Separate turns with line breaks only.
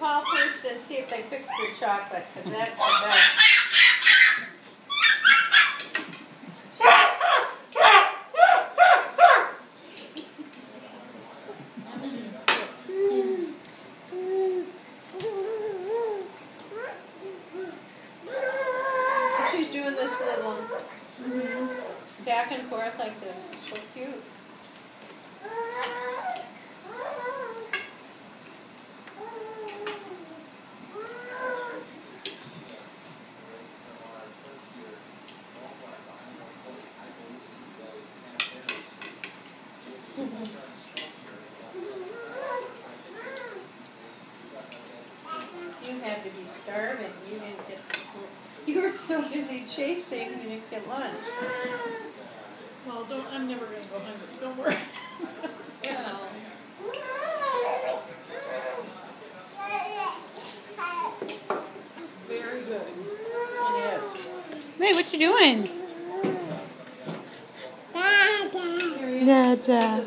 hall first and see if they fix the chocolate, because that's the best. She's doing this little back and forth like this. It's so cute. You had to be starving. You didn't get. You were so busy chasing, you didn't get lunch.
Well, I'm never going to go hungry. Don't worry.
Well,
This is very good.
it is.
Hey, what you doing?
Here you go.
Dada.